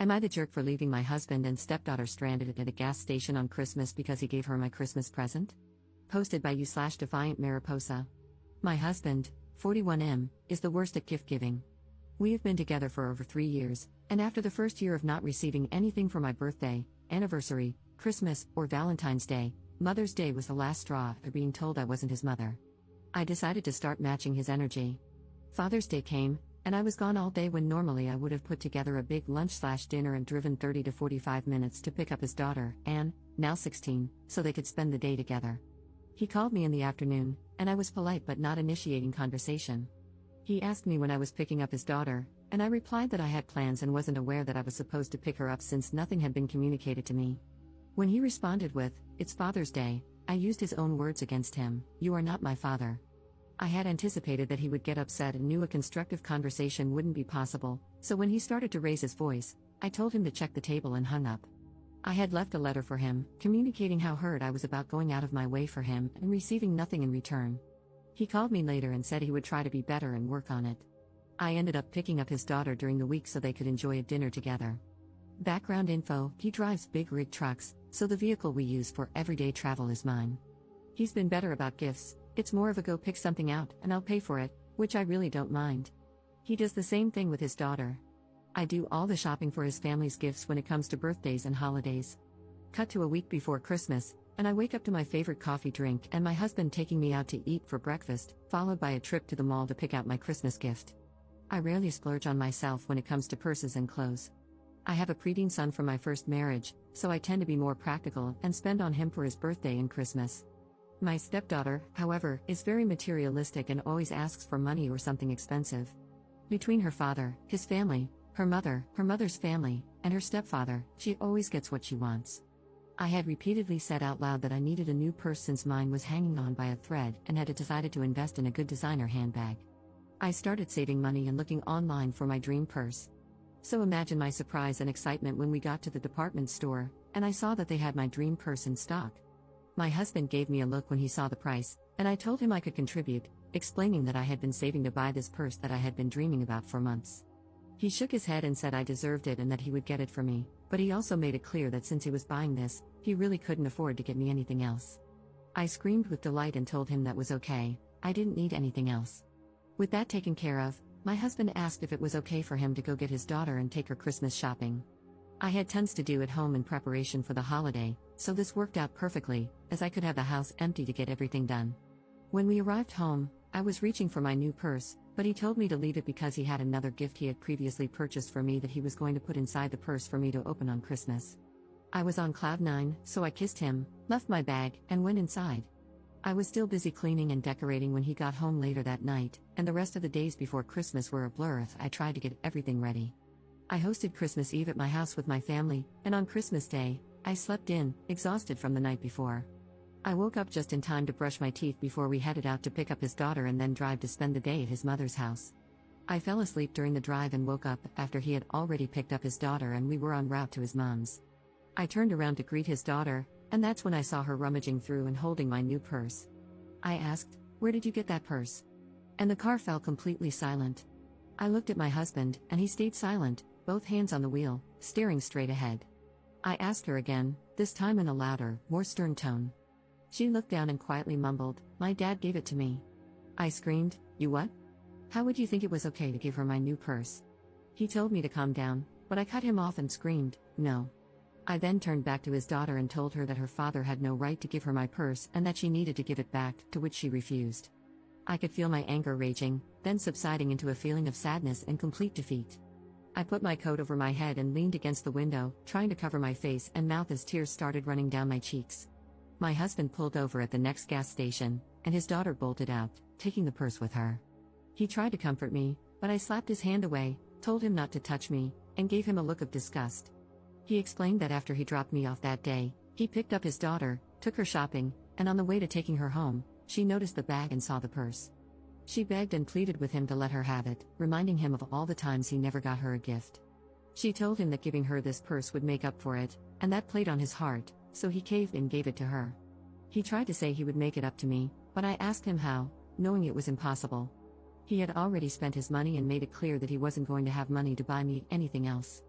Am I the jerk for leaving my husband and stepdaughter stranded at a gas station on Christmas because he gave her my Christmas present? Posted by you/Defiant Mariposa. My husband, 41M, is the worst at gift giving. We have been together for over 3 years, and after the first year of not receiving anything for my birthday, anniversary, Christmas, or Valentine's Day, Mother's Day was the last straw after being told I wasn't his mother. I decided to start matching his energy. Father's Day came, and I was gone all day when normally I would have put together a big lunch/dinner and driven 30 to 45 minutes to pick up his daughter, Anne, now 16, so they could spend the day together. He called me in the afternoon, and I was polite but not initiating conversation. He asked me when I was picking up his daughter, and I replied that I had plans and wasn't aware that I was supposed to pick her up since nothing had been communicated to me. When he responded with, "It's Father's Day," I used his own words against him, "You are not my father." I had anticipated that he would get upset and knew a constructive conversation wouldn't be possible, so when he started to raise his voice, I told him to check the table and hung up. I had left a letter for him, communicating how hurt I was about going out of my way for him and receiving nothing in return. He called me later and said he would try to be better and work on it. I ended up picking up his daughter during the week so they could enjoy a dinner together. Background info: he drives big rig trucks, so the vehicle we use for everyday travel is mine. He's been better about gifts. It's more of a go pick something out and I'll pay for it, which I really don't mind. He does the same thing with his daughter. I do all the shopping for his family's gifts when it comes to birthdays and holidays. Cut to a week before Christmas, and I wake up to my favorite coffee drink and my husband taking me out to eat for breakfast, followed by a trip to the mall to pick out my Christmas gift. I rarely splurge on myself when it comes to purses and clothes. I have a preteen son from my first marriage, so I tend to be more practical and spend on him for his birthday and Christmas. My stepdaughter, however, is very materialistic and always asks for money or something expensive. Between her father, his family, her mother's family, and her stepfather, she always gets what she wants. I had repeatedly said out loud that I needed a new purse since mine was hanging on by a thread and had decided to invest in a good designer handbag. I started saving money and looking online for my dream purse. So imagine my surprise and excitement when we got to the department store, and I saw that they had my dream purse in stock. My husband gave me a look when he saw the price, and I told him I could contribute, explaining that I had been saving to buy this purse that I had been dreaming about for months. He shook his head and said I deserved it and that he would get it for me, but he also made it clear that since he was buying this, he really couldn't afford to get me anything else. I screamed with delight and told him that was okay, I didn't need anything else. With that taken care of, my husband asked if it was okay for him to go get his daughter and take her Christmas shopping. I had tons to do at home in preparation for the holiday, so this worked out perfectly, as I could have the house empty to get everything done. When we arrived home, I was reaching for my new purse, but he told me to leave it because he had another gift he had previously purchased for me that he was going to put inside the purse for me to open on Christmas. I was on cloud 9, so I kissed him, left my bag, and went inside. I was still busy cleaning and decorating when he got home later that night, and the rest of the days before Christmas were a blur as I tried to get everything ready. I hosted Christmas Eve at my house with my family, and on Christmas Day, I slept in, exhausted from the night before. I woke up just in time to brush my teeth before we headed out to pick up his daughter and then drive to spend the day at his mother's house. I fell asleep during the drive and woke up after he had already picked up his daughter and we were en route to his mom's. I turned around to greet his daughter, and that's when I saw her rummaging through and holding my new purse. I asked, "Where did you get that purse?" And the car fell completely silent. I looked at my husband, and he stayed silent, both hands on the wheel, staring straight ahead. I asked her again, this time in a louder, more stern tone. She looked down and quietly mumbled, "My dad gave it to me." I screamed, "You what? How would you think it was okay to give her my new purse?" He told me to calm down, but I cut him off and screamed, "No." I then turned back to his daughter and told her that her father had no right to give her my purse and that she needed to give it back, to which she refused. I could feel my anger raging, then subsiding into a feeling of sadness and complete defeat. I put my coat over my head and leaned against the window, trying to cover my face and mouth as tears started running down my cheeks. My husband pulled over at the next gas station, and his daughter bolted out, taking the purse with her. He tried to comfort me, but I slapped his hand away, told him not to touch me, and gave him a look of disgust. He explained that after he dropped me off that day, he picked up his daughter, took her shopping, and on the way to taking her home, she noticed the bag and saw the purse. She begged and pleaded with him to let her have it, reminding him of all the times he never got her a gift. She told him that giving her this purse would make up for it, and that played on his heart, so he caved and gave it to her. He tried to say he would make it up to me, but I asked him how, knowing it was impossible. He had already spent his money and made it clear that he wasn't going to have money to buy me anything else.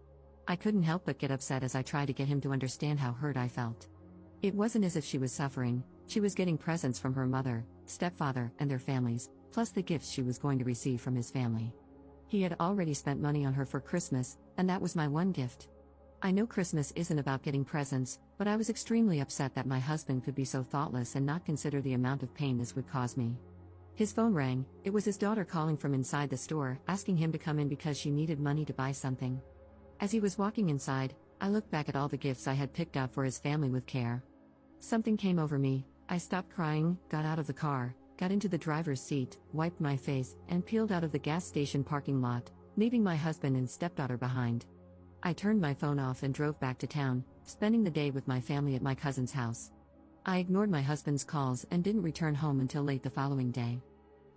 I couldn't help but get upset as I tried to get him to understand how hurt I felt. It wasn't as if she was suffering, she was getting presents from her mother, stepfather, and their families, plus the gifts she was going to receive from his family. He had already spent money on her for Christmas, and that was my one gift. I know Christmas isn't about getting presents, but I was extremely upset that my husband could be so thoughtless and not consider the amount of pain this would cause me. His phone rang. It was his daughter calling from inside the store, asking him to come in because she needed money to buy something. As he was walking inside, I looked back at all the gifts I had picked out for his family with care. Something came over me. I stopped crying, got out of the car, got into the driver's seat, wiped my face, and peeled out of the gas station parking lot, leaving my husband and stepdaughter behind. I turned my phone off and drove back to town, spending the day with my family at my cousin's house. I ignored my husband's calls and didn't return home until late the following day.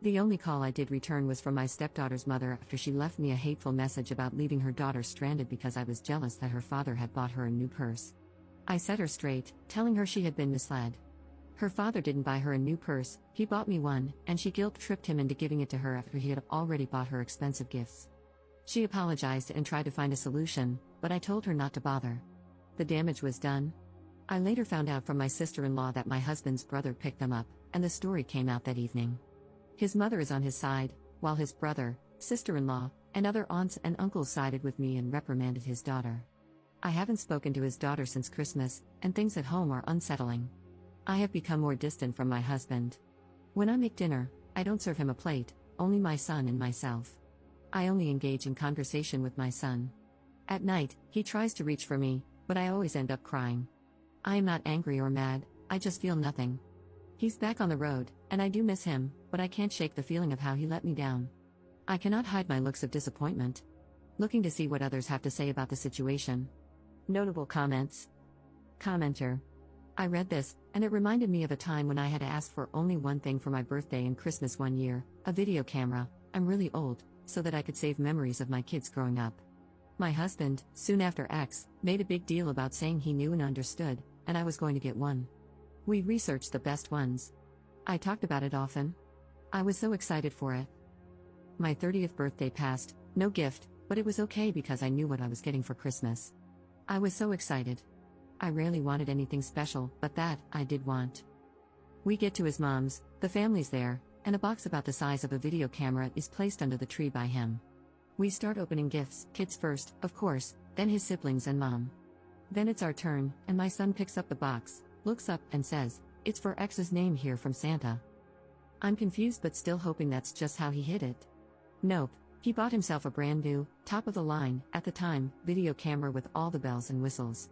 The only call I did return was from my stepdaughter's mother after she left me a hateful message about leaving her daughter stranded because I was jealous that her father had bought her a new purse. I set her straight, telling her she had been misled. Her father didn't buy her a new purse, he bought me one, and she guilt-tripped him into giving it to her after he had already bought her expensive gifts. She apologized and tried to find a solution, but I told her not to bother. The damage was done. I later found out from my sister-in-law that my husband's brother picked them up, and the story came out that evening. His mother is on his side, while his brother, sister-in-law, and other aunts and uncles sided with me and reprimanded his daughter. I haven't spoken to his daughter since Christmas, and things at home are unsettling. I have become more distant from my husband. When I make dinner, I don't serve him a plate, only my son and myself. I only engage in conversation with my son. At night, he tries to reach for me, but I always end up crying. I am not angry or mad, I just feel nothing. He's back on the road, and I do miss him, but I can't shake the feeling of how he let me down. I cannot hide my looks of disappointment. Looking to see what others have to say about the situation. Notable comments. Commenter. I read this, and it reminded me of a time when I had asked for only one thing for my birthday and Christmas one year, a video camera. I'm really old, so that I could save memories of my kids growing up. My husband, soon after X, made a big deal about saying he knew and understood, and I was going to get one. We researched the best ones. I talked about it often. I was so excited for it. My 30th birthday passed, no gift, but it was okay because I knew what I was getting for Christmas. I was so excited. I rarely wanted anything special, but that, I did want. We get to his mom's, the family's there, and a box about the size of a video camera is placed under the tree by him. We start opening gifts, kids first, of course, then his siblings and mom. Then it's our turn, and my son picks up the box, looks up, and says, "It's for X's name here from Santa." I'm confused but still hoping that's just how he hid it. Nope, he bought himself a brand new, top-of-the-line, at the time, video camera with all the bells and whistles.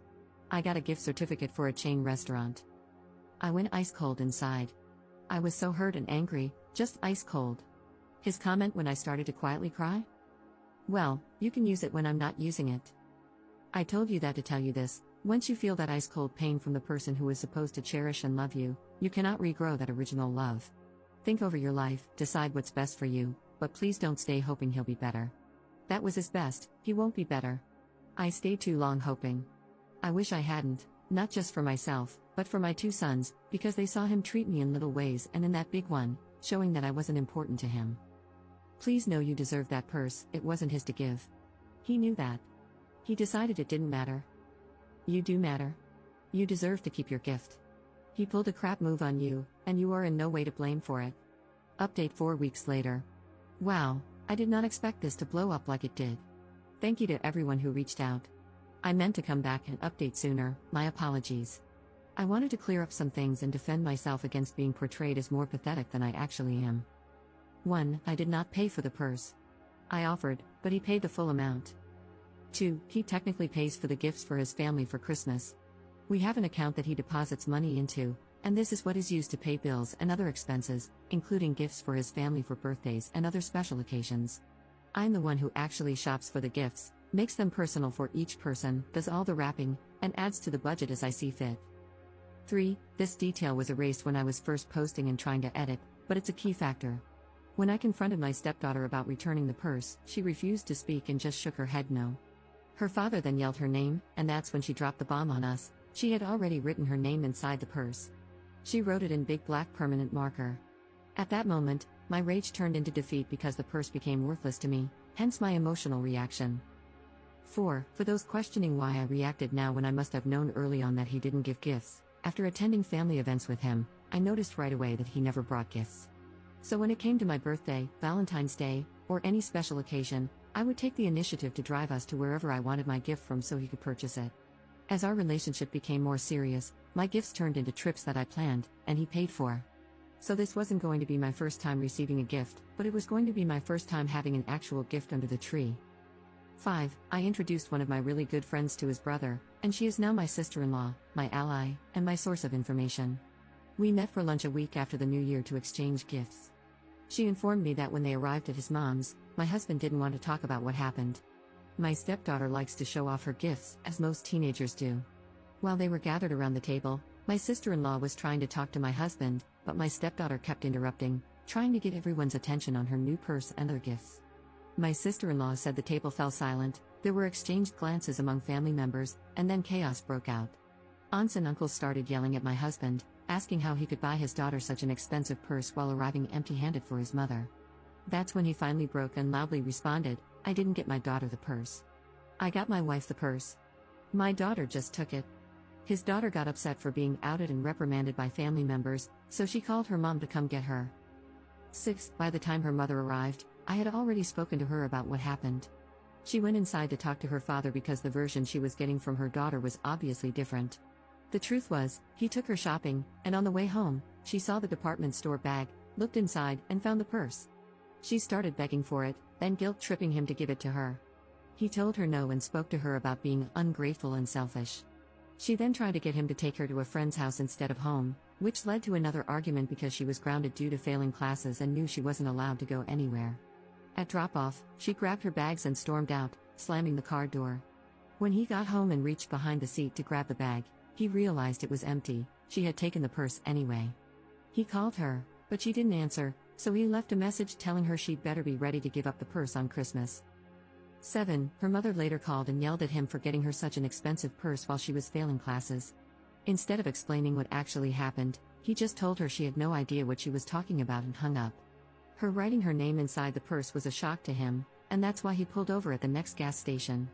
I got a gift certificate for a chain restaurant. I went ice cold inside. I was so hurt and angry, just ice cold. His comment when I started to quietly cry? Well, you can use it when I'm not using it. I told you that to tell you this: once you feel that ice cold pain from the person who is supposed to cherish and love you, you cannot regrow that original love. Think over your life, decide what's best for you, but please don't stay hoping he'll be better. That was his best, he won't be better. I stayed too long hoping. I wish I hadn't, not just for myself, but for my two sons, because they saw him treat me in little ways and in that big one, showing that I wasn't important to him. Please know you deserve that purse, it wasn't his to give. He knew that. He decided it didn't matter. You do matter. You deserve to keep your gift. He pulled a crap move on you, and you are in no way to blame for it. Update 4 weeks later. Wow, I did not expect this to blow up like it did. Thank you to everyone who reached out. I meant to come back and update sooner, my apologies. I wanted to clear up some things and defend myself against being portrayed as more pathetic than I actually am. 1. I did not pay for the purse. I offered, but he paid the full amount. 2. He technically pays for the gifts for his family for Christmas. We have an account that he deposits money into, and this is what is used to pay bills and other expenses, including gifts for his family for birthdays and other special occasions. I'm the one who actually shops for the gifts, makes them personal for each person, does all the wrapping, and adds to the budget as I see fit. 3. This detail was erased when I was first posting and trying to edit, but it's a key factor. When I confronted my stepdaughter about returning the purse, she refused to speak and just shook her head no. Her father then yelled her name, and that's when she dropped the bomb on us. She had already written her name inside the purse. She wrote it in big black permanent marker. At that moment, my rage turned into defeat because the purse became worthless to me, hence my emotional reaction. 4. For those questioning why I reacted now when I must have known early on that he didn't give gifts, after attending family events with him, I noticed right away that he never brought gifts. So when it came to my birthday, Valentine's Day, or any special occasion, I would take the initiative to drive us to wherever I wanted my gift from so he could purchase it. As our relationship became more serious, my gifts turned into trips that I planned, and he paid for. So this wasn't going to be my first time receiving a gift, but it was going to be my first time having an actual gift under the tree. 5. I introduced one of my really good friends to his brother, and she is now my sister-in-law, my ally, and my source of information. We met for lunch a week after the new year to exchange gifts. She informed me that when they arrived at his mom's, my husband didn't want to talk about what happened. My stepdaughter likes to show off her gifts, as most teenagers do. While they were gathered around the table, my sister-in-law was trying to talk to my husband, but my stepdaughter kept interrupting, trying to get everyone's attention on her new purse and their gifts. My sister-in-law said the table fell silent, there were exchanged glances among family members, and then chaos broke out. Aunts and uncles started yelling at my husband, asking how he could buy his daughter such an expensive purse while arriving empty-handed for his mother. That's when he finally broke and loudly responded, "I didn't get my daughter the purse. I got my wife the purse. My daughter just took it." His daughter got upset for being outed and reprimanded by family members, so she called her mom to come get her. 6. By the time her mother arrived, I had already spoken to her about what happened. She went inside to talk to her father because the version she was getting from her daughter was obviously different. The truth was, he took her shopping, and on the way home, she saw the department store bag, looked inside, and found the purse. She started begging for it, then guilt-tripping him to give it to her. He told her no and spoke to her about being ungrateful and selfish. She then tried to get him to take her to a friend's house instead of home, which led to another argument because she was grounded due to failing classes and knew she wasn't allowed to go anywhere. At drop-off, she grabbed her bags and stormed out, slamming the car door. When he got home and reached behind the seat to grab the bag, he realized it was empty. She had taken the purse anyway. He called her, but she didn't answer, so he left a message telling her she'd better be ready to give up the purse on Christmas. 7. Her mother later called and yelled at him for getting her such an expensive purse while she was failing classes. Instead of explaining what actually happened, he just told her she had no idea what she was talking about and hung up. Her writing her name inside the purse was a shock to him, and that's why he pulled over at the next gas station.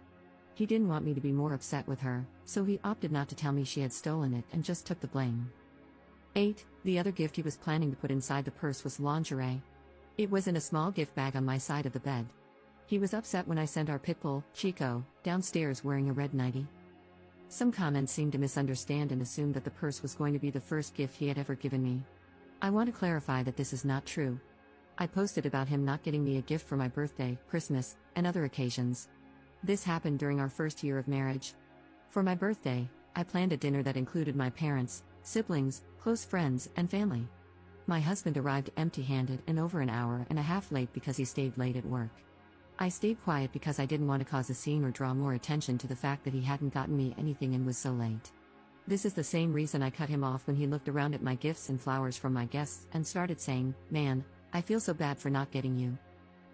He didn't want me to be more upset with her, so he opted not to tell me she had stolen it and just took the blame. 8. The other gift he was planning to put inside the purse was lingerie. It was in a small gift bag on my side of the bed. He was upset when I sent our pit bull, Chico, downstairs wearing a red nightie. Some comments seemed to misunderstand and assume that the purse was going to be the first gift he had ever given me. I want to clarify that this is not true. I posted about him not getting me a gift for my birthday, Christmas, and other occasions. This happened during our first year of marriage. For my birthday, I planned a dinner that included my parents, siblings, close friends, and family. My husband arrived empty-handed and over an hour and a half late because he stayed late at work. I stayed quiet because I didn't want to cause a scene or draw more attention to the fact that he hadn't gotten me anything and was so late. This is the same reason I cut him off when he looked around at my gifts and flowers from my guests and started saying, "Man, I feel so bad for not getting you."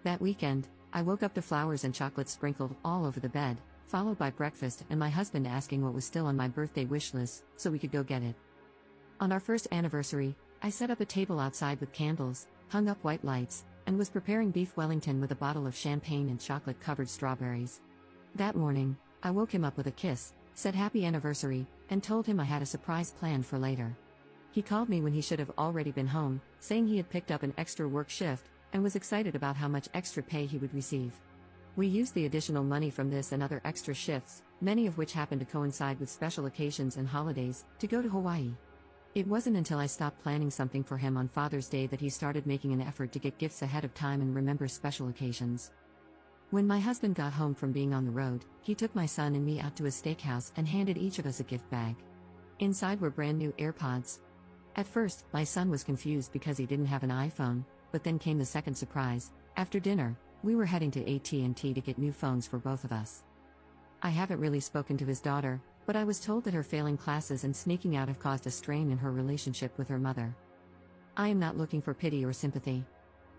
That weekend, I woke up to flowers and chocolate sprinkled all over the bed, followed by breakfast and my husband asking what was still on my birthday wish list, so we could go get it. On our first anniversary, I set up a table outside with candles, hung up white lights, and was preparing beef Wellington with a bottle of champagne and chocolate-covered strawberries. That morning, I woke him up with a kiss, said happy anniversary, and told him I had a surprise planned for later. He called me when he should have already been home, saying he had picked up an extra work shift, and was excited about how much extra pay he would receive. We used the additional money from this and other extra shifts, many of which happened to coincide with special occasions and holidays, to go to Hawaii. It wasn't until I stopped planning something for him on Father's Day that he started making an effort to get gifts ahead of time and remember special occasions. When my husband got home from being on the road, he took my son and me out to a steakhouse and handed each of us a gift bag. Inside were brand new AirPods. At first, my son was confused because he didn't have an iPhone, but then came the second surprise. After dinner, we were heading to AT&T to get new phones for both of us. I haven't really spoken to his daughter, but I was told that her failing classes and sneaking out have caused a strain in her relationship with her mother. I am not looking for pity or sympathy.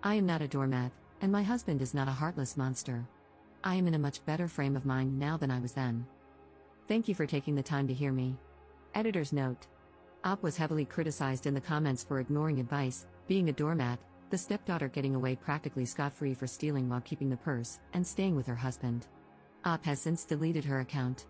I am not a doormat, and my husband is not a heartless monster. I am in a much better frame of mind now than I was then. Thank you for taking the time to hear me. Editor's note. Op was heavily criticized in the comments for ignoring advice, being a doormat, the stepdaughter getting away practically scot-free for stealing while keeping the purse, and staying with her husband. AITAH has since deleted her account.